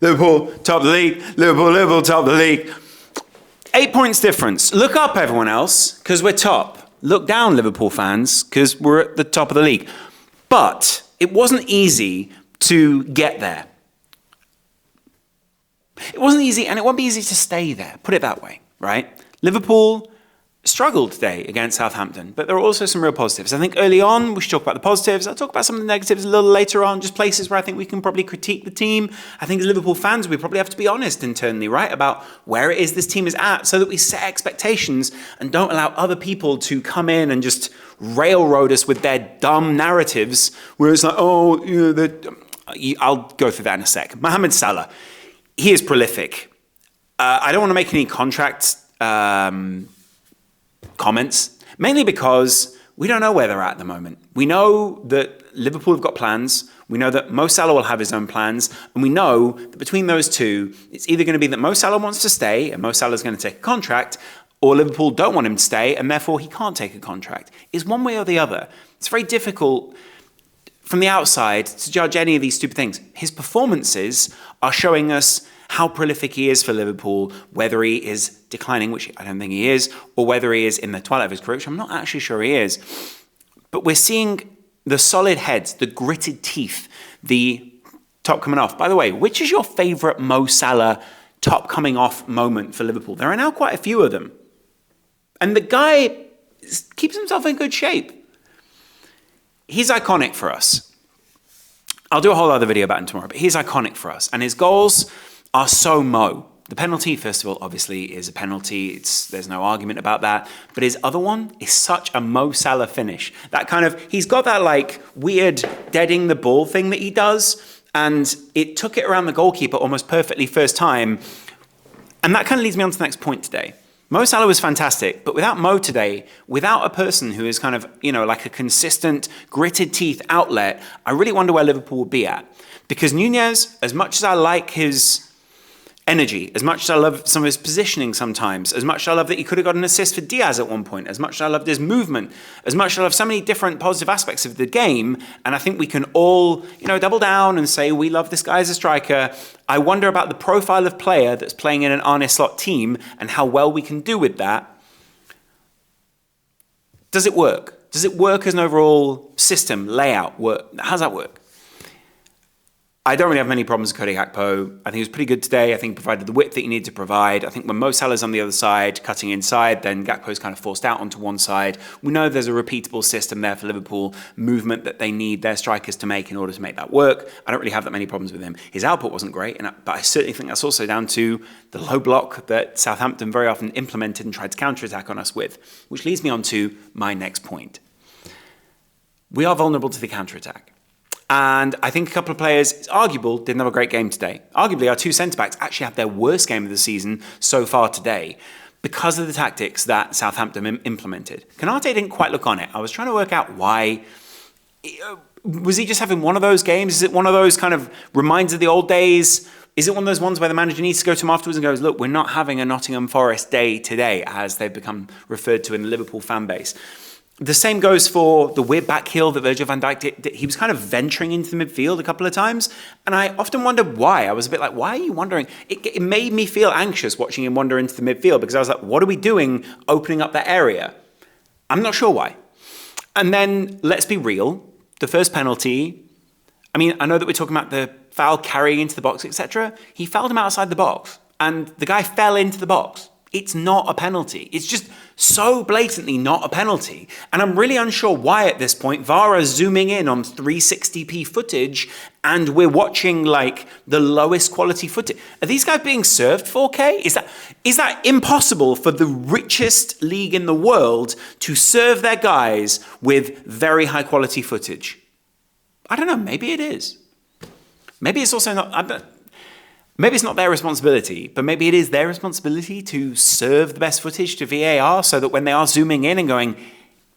Liverpool, top of the league. Liverpool, top of the league. 8 points difference. Look up, everyone else, because we're top. Look down, Liverpool fans, because we're at the top of the league. But it wasn't easy to get there. It wasn't easy, and it won't be easy to stay there. Put it that way, right? Liverpool struggled today against Southampton, but there are also some real positives. I think early on, we should talk about the positives. I'll talk about some of the negatives a little later on, just places where I think we can probably critique the team. I think as Liverpool fans, we probably have to be honest internally, right, about where it is this team is at so that we set expectations and don't allow other people to come in and just railroad us with their dumb narratives where it's like, oh, you know, I'll go through that in a sec. Mohamed Salah, he is prolific. I don't want to make any contract comments, mainly because we don't know where they're at the moment. We know that Liverpool have got plans. We know that Mo Salah will have his own plans. And we know that between those two, it's either going to be that Mo Salah wants to stay and Mo Salah is going to take a contract, or Liverpool don't want him to stay and therefore he can't take a contract. It's one way or the other. It's very difficult from the outside to judge any of these stupid things. His performances are showing us how prolific he is for Liverpool, whether he is declining, which I don't think he is, or whether he is in the twilight of his career, which I'm not actually sure he is. But we're seeing the solid heads, the gritted teeth, the top coming off. By the way, which is your favourite Mo Salah top coming off moment for Liverpool? There are now quite a few of them. And the guy keeps himself in good shape. He's iconic for us. I'll do a whole other video about him tomorrow, but he's iconic for us. And his goals are so Mo. The penalty, first of all, obviously is a penalty. There's no argument about that. But his other one is such a Mo Salah finish. That kind of, he's got that like weird deading the ball thing that he does. And it took it around the goalkeeper almost perfectly first time. And that kind of leads me on to the next point today. Mo Salah was fantastic, but without Mo today, without a person who is kind of, you know, like a consistent, gritted teeth outlet, I really wonder where Liverpool would be at. Because Nunez, as much as I like his energy, as much as I love some of his positioning sometimes, as much as I love that he could have got an assist for Diaz at one point, as much as I loved his movement, as much as I love so many different positive aspects of the game, and I think we can all, you know, double down and say we love this guy as a striker, I wonder about the profile of player that's playing in an Arne Slot team and how well we can do with that. Does it work? Does it work as an overall system, layout, work? How does that work? I don't really have many problems with Cody Gakpo. I think he was pretty good today. I think he provided the width that he needed to provide. I think when Mo Salah's on the other side, cutting inside, then Gakpo's kind of forced out onto one side. We know there's a repeatable system there for Liverpool, movement that they need their strikers to make in order to make that work. I don't really have that many problems with him. His output wasn't great, but I certainly think that's also down to the low block that Southampton very often implemented and tried to counterattack on us with, which leads me on to my next point. We are vulnerable to the counterattack. And I think a couple of players, it's arguable, didn't have a great game today. Arguably, our two centre-backs actually had their worst game of the season so far today because of the tactics that Southampton implemented. Konate didn't quite look on it. I was trying to work out why. Was he just having one of those games? Is it one of those kind of reminds of the old days? Is it one of those ones where the manager needs to go to him afterwards and goes, look, we're not having a Nottingham Forest day today, as they've become referred to in the Liverpool fan base. The same goes for the weird back heel that Virgil van Dijk did. He was kind of venturing into the midfield a couple of times. And I often wondered why. I was a bit like, why are you wandering? It made me feel anxious watching him wander into the midfield because I was like, what are we doing opening up that area? I'm not sure why. And then, let's be real. The first penalty, I mean, I know that we're talking about the foul carrying into the box, etc. He fouled him outside the box. And the guy fell into the box. It's not a penalty. It's just so blatantly not a penalty. And I'm really unsure why at this point VAR is zooming in on 360p footage and we're watching like the lowest quality footage. Are these guys being served 4K? Is that impossible for the richest league in the world to serve their guys with very high quality footage? I don't know. Maybe it is. Maybe it's also not... Maybe it's not their responsibility, but maybe it is their responsibility to serve the best footage to VAR so that when they are zooming in and going,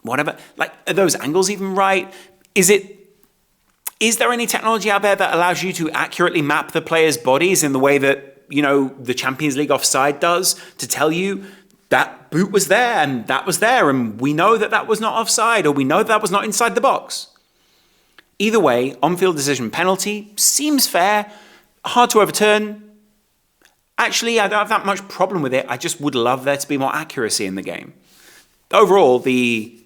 whatever, like, are those angles even right? Is there any technology out there that allows you to accurately map the players' bodies in the way that, you know, the Champions League offside does to tell you that boot was there and that was there and we know that that was not offside or we know that was not inside the box? Either way, on-field decision penalty seems fair. Hard to overturn. Actually, I don't have that much problem with it. I just would love there to be more accuracy in the game. Overall, the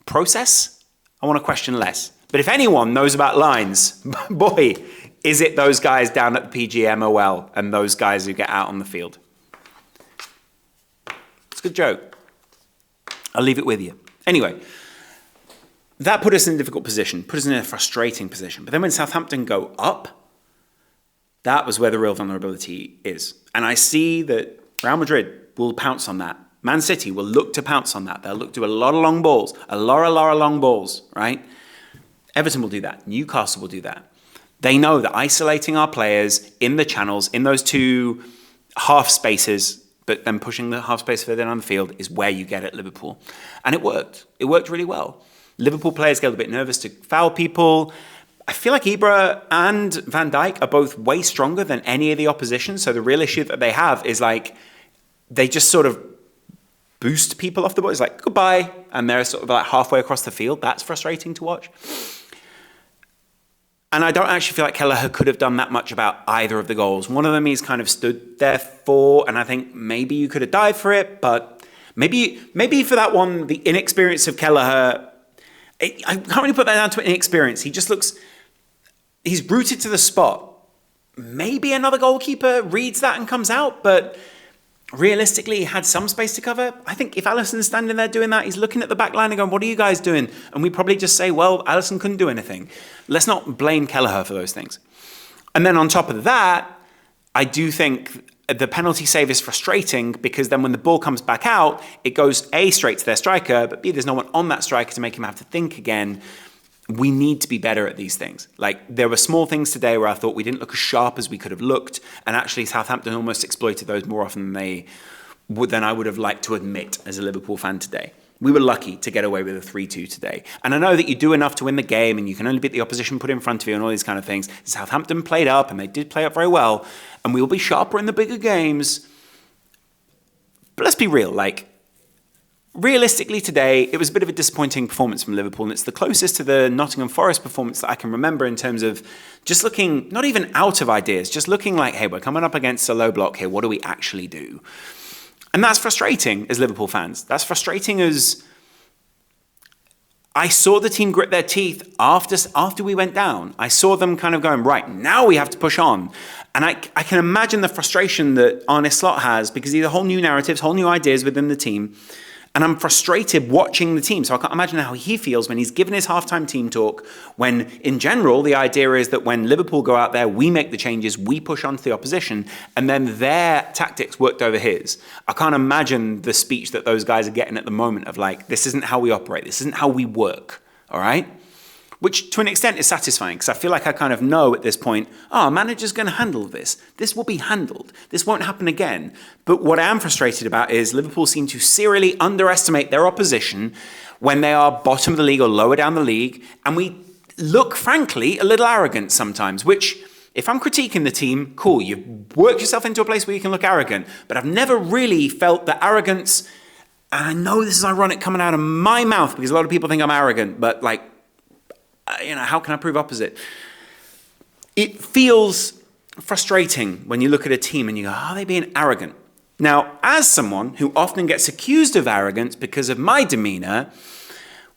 process, I want to question less. But if anyone knows about lines, boy, is it those guys down at the PGMOL and those guys who get out on the field. It's a good joke. I'll leave it with you. Anyway, that put us in a difficult position, put us in a frustrating position. But then when Southampton go up, that was where the real vulnerability is. And I see that Real Madrid will pounce on that. Man City will look to pounce on that. They'll look to a lot of long balls, a lot of long balls, right? Everton will do that. Newcastle will do that. They know that isolating our players in the channels, in those two half spaces, but then pushing the half space further on the field is where you get at Liverpool. And it worked. It worked really well. Liverpool players get a bit nervous to foul people. I feel like Ibra and Van Dijk are both way stronger than any of the opposition. So the real issue that they have is like, they just sort of boost people off the ball. It's like, goodbye. And they're sort of like halfway across the field. That's frustrating to watch. And I don't actually feel like Kelleher could have done that much about either of the goals. One of them he's kind of stood there for, and I think maybe you could have died for it, but maybe for that one, the inexperience of Kelleher, I can't really put that down to inexperience. He just looks, he's rooted to the spot. Maybe another goalkeeper reads that and comes out, but realistically, he had some space to cover. I think if Alisson's standing there doing that, he's looking at the back line and going, what are you guys doing? And we probably just say, well, Alisson couldn't do anything. Let's not blame Kelleher for those things. And then on top of that, I do think the penalty save is frustrating because then when the ball comes back out, it goes A, straight to their striker, but B, there's no one on that striker to make him have to think again. We need to be better at these things. Like, there were small things today where I thought we didn't look as sharp as we could have looked, and actually Southampton almost exploited those more often than I would have liked to admit as a Liverpool fan today. We were lucky to get away with a 3-2 today. And I know that you do enough to win the game, and you can only beat the opposition put in front of you and all these kind of things. Southampton played up, and they did play up very well, and we will be sharper in the bigger games. But let's be real, like, realistically today, it was a bit of a disappointing performance from Liverpool, and it's the closest to the Nottingham Forest performance that I can remember in terms of just looking, not even out of ideas, just looking like, hey, we're coming up against a low block here, what do we actually do? And that's frustrating as Liverpool fans. That's frustrating as I saw the team grit their teeth after we went down. I saw them kind of going, right, now we have to push on. And I can imagine the frustration that Arne Slot has because these are whole new narratives, whole new ideas within the team. And I'm frustrated watching the team. So I can't imagine how he feels when he's given his halftime team talk, when in general, the idea is that when Liverpool go out there, we make the changes, we push on to the opposition, and then their tactics worked over his. I can't imagine the speech that those guys are getting at the moment of like, this isn't how we operate, this isn't how we work, all right? Which to an extent is satisfying because I feel like I kind of know at this point, our manager's going to handle this. This will be handled. This won't happen again. But what I am frustrated about is Liverpool seem to serially underestimate their opposition when they are bottom of the league or lower down the league. And we look, frankly, a little arrogant sometimes, which if I'm critiquing the team, cool, you've worked yourself into a place where you can look arrogant. But I've never really felt the arrogance, and I know this is ironic coming out of my mouth because a lot of people think I'm arrogant, but like, how can I prove opposite? It feels frustrating when you look at a team and you go, are they being arrogant? Now, as someone who often gets accused of arrogance because of my demeanour,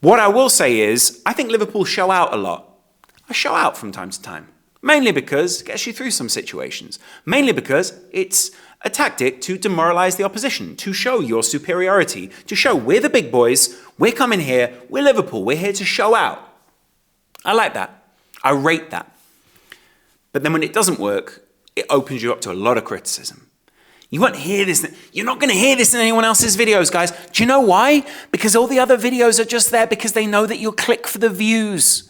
what I will say is, I think Liverpool show out a lot. I show out from time to time. Mainly because it gets you through some situations. Mainly because it's a tactic to demoralise the opposition, to show your superiority, to show we're the big boys, we're coming here, we're Liverpool, we're here to show out. I like that. I rate that. But then when it doesn't work, it opens you up to a lot of criticism. You won't hear this. You're not going to hear this in anyone else's videos, guys. Do you know why? Because all the other videos are just there because they know that you'll click for the views.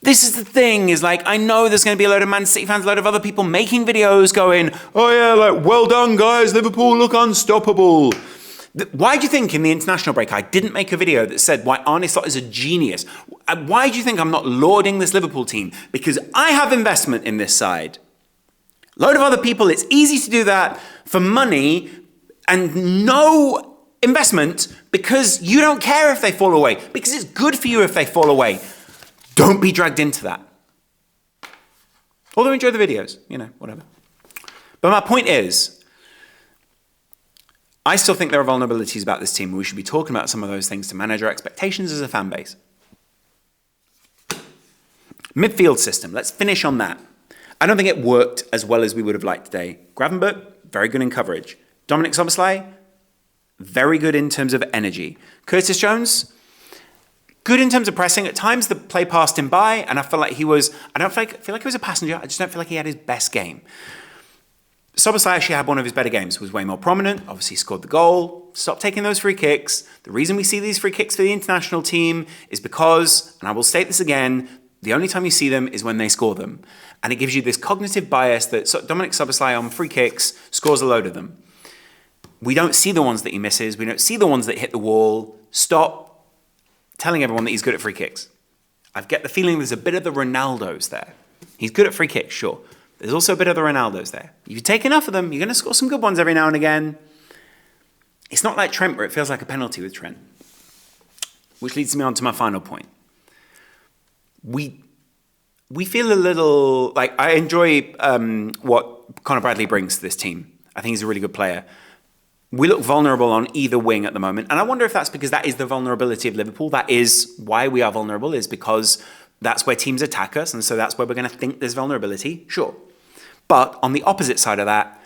This is the thing, is like, I know there's going to be a load of Man City fans, a load of other people making videos going, oh yeah, like, well done, guys. Liverpool look unstoppable. Why do you think in the international break I didn't make a video that said why Arne Slot is a genius? Why do you think I'm not lauding this Liverpool team? Because I have investment in this side. A load of other people, it's easy to do that for money and no investment because you don't care if they fall away, because it's good for you if they fall away. Don't be dragged into that. Although enjoy the videos, whatever. But my point is, I still think there are vulnerabilities about this team. We should be talking about some of those things to manage our expectations as a fan base. Midfield system, let's finish on that. I don't think it worked as well as we would have liked today. Gravenberch, very good in coverage. Dominic Szoboszlai, very good in terms of energy. Curtis Jones, good in terms of pressing. At times the play passed him by, and I feel like he was, I don't feel like he was a passenger. I just don't feel like he had his best game. Szoboszlai actually had one of his better games, was way more prominent, obviously scored the goal. Stop taking those free kicks. The reason we see these free kicks for the international team is because, and I will state this again, the only time you see them is when they score them. And it gives you this cognitive bias that Dominic Szoboszlai on free kicks scores a load of them. We don't see the ones that he misses. We don't see the ones that hit the wall. Stop telling everyone that he's good at free kicks. I get the feeling there's a bit of the Ronaldos there. He's good at free kicks, sure. There's also a bit of the Ronaldos there. If you take enough of them, you're going to score some good ones every now and again. It's not like Trent, where it feels like a penalty with Trent. Which leads me on to my final point. We feel a little, like, I enjoy what Conor Bradley brings to this team. I think he's a really good player. We look vulnerable on either wing at the moment. And I wonder if that's because that is the vulnerability of Liverpool. That is why we are vulnerable, is because that's where teams attack us. And so that's where we're going to think there's vulnerability. Sure. But on the opposite side of that,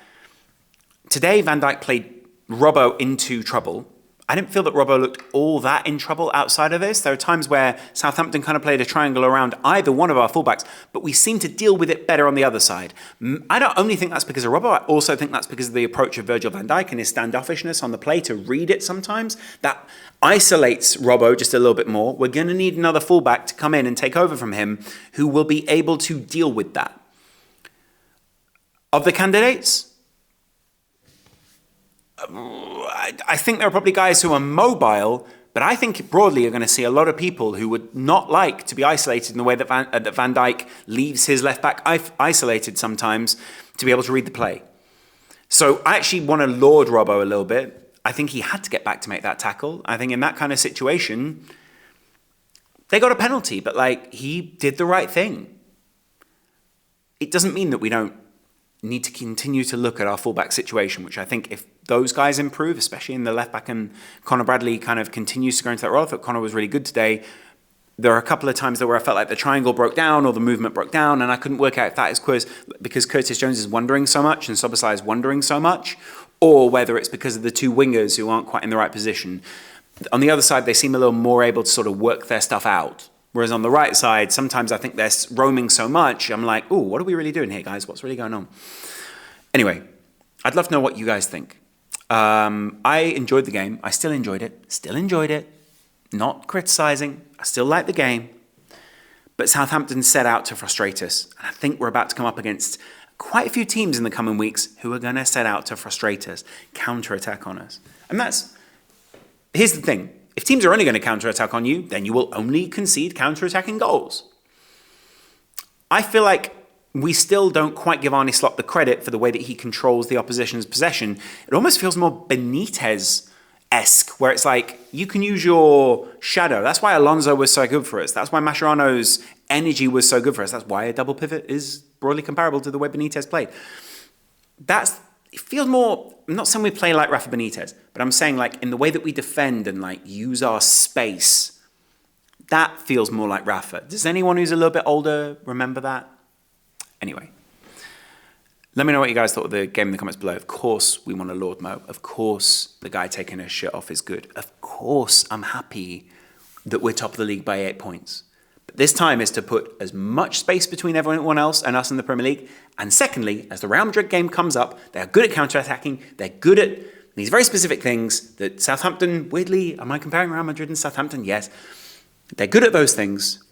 today Van Dijk played Robbo into trouble. I didn't feel that Robbo looked all that in trouble outside of this. There are times where Southampton kind of played a triangle around either one of our fullbacks, but we seem to deal with it better on the other side. I don't only think that's because of Robbo, I also think that's because of the approach of Virgil van Dijk and his standoffishness on the play to read it sometimes. That isolates Robbo just a little bit more. We're going to need another fullback to come in and take over from him who will be able to deal with that. Of the candidates, I think there are probably guys who are mobile, but I think broadly you're going to see a lot of people who would not like to be isolated in the way that Van Dijk leaves his left back isolated sometimes to be able to read the play. So I actually want to laud Robbo a little bit. I think he had to get back to make that tackle. I think in that kind of situation, they got a penalty, but he did the right thing. It doesn't mean that we don't need to continue to look at our fullback situation, which I think if those guys improve, especially in the left back, and Conor Bradley kind of continues to go into that role. I thought Conor was really good today. There are a couple of times where I felt like the triangle broke down or the movement broke down, and I couldn't work out if that is because Curtis Jones is wondering so much and Szoboszlai is wondering so much, or whether it's because of the two wingers who aren't quite in the right position. On the other side, they seem a little more able to sort of work their stuff out. Whereas on the right side, sometimes I think they're roaming so much, I'm like, ooh, what are we really doing here, guys? What's really going on? Anyway, I'd love to know what you guys think. I enjoyed the game. I still enjoyed it. Not criticising. I still like the game. But Southampton set out to frustrate us. And I think we're about to come up against quite a few teams in the coming weeks who are going to set out to frustrate us, counterattack on us. And here's the thing. If teams are only going to counterattack on you, then you will only concede counterattacking goals. I feel like we still don't quite give Arne Slot the credit for the way that he controls the opposition's possession. It almost feels more Benitez-esque, where it's like, you can use your shadow. That's why Alonso was so good for us. That's why Mascherano's energy was so good for us. That's why a double pivot is broadly comparable to the way Benitez played. It feels more, I'm not saying we play like Rafa Benitez, but I'm saying in the way that we defend and use our space, that feels more like Rafa. Does anyone who's a little bit older remember that? Anyway, let me know what you guys thought of the game in the comments below. Of course, we want to laud Mo. Of course, the guy taking his shirt off is good. Of course, I'm happy that we're top of the league by 8 points. But this time is to put as much space between everyone else and us in the Premier League. And secondly, as the Real Madrid game comes up, they're good at counter-attacking. They're good at these very specific things that Southampton, weirdly, am I comparing Real Madrid and Southampton? Yes. They're good at those things.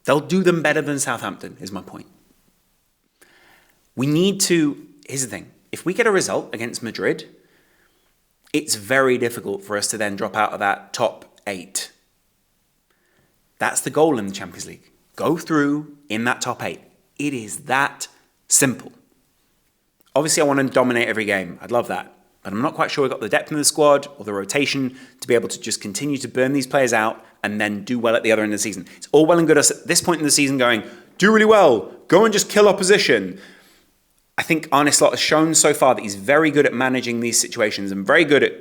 They'll do them better than Southampton, is my point. Here's the thing. If we get a result against Madrid, it's very difficult for us to then drop out of that top 8. That's the goal in the Champions League. Go through in that top 8. It is that simple. Obviously, I want to dominate every game. I'd love that. but I'm not quite sure we've got the depth in the squad or the rotation to be able to just continue to burn these players out and then do well at the other end of the season. It's all well and good us at this point in the season going, do really well, go and just kill opposition. I think Arne Slot has shown so far that he's very good at managing these situations and very good at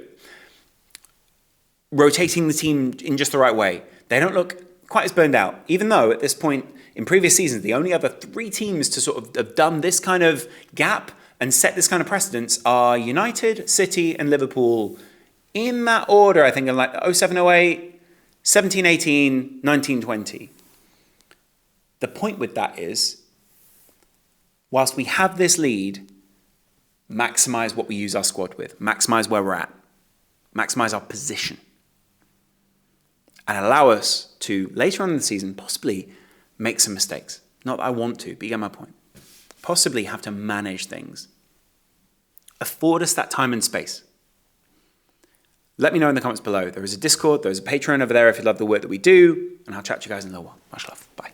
rotating the team in just the right way. They don't look quite as burned out, even though at this point in previous seasons, the only other 3 teams to sort of have done this kind of gap and set this kind of precedence are United, City and Liverpool in that order, I think, in like 07-08, 17-18, 19-20. The point with that is, whilst we have this lead, maximize what we use our squad with, maximize where we're at, maximize our position, and allow us to, later on in the season, possibly make some mistakes. Not that I want to, but you get my point. Possibly have to manage things. Afford us that time and space. Let me know in the comments below. There is a Discord, there's a Patreon over there if you love the work that we do, and I'll chat to you guys in a little while. Much love. Bye.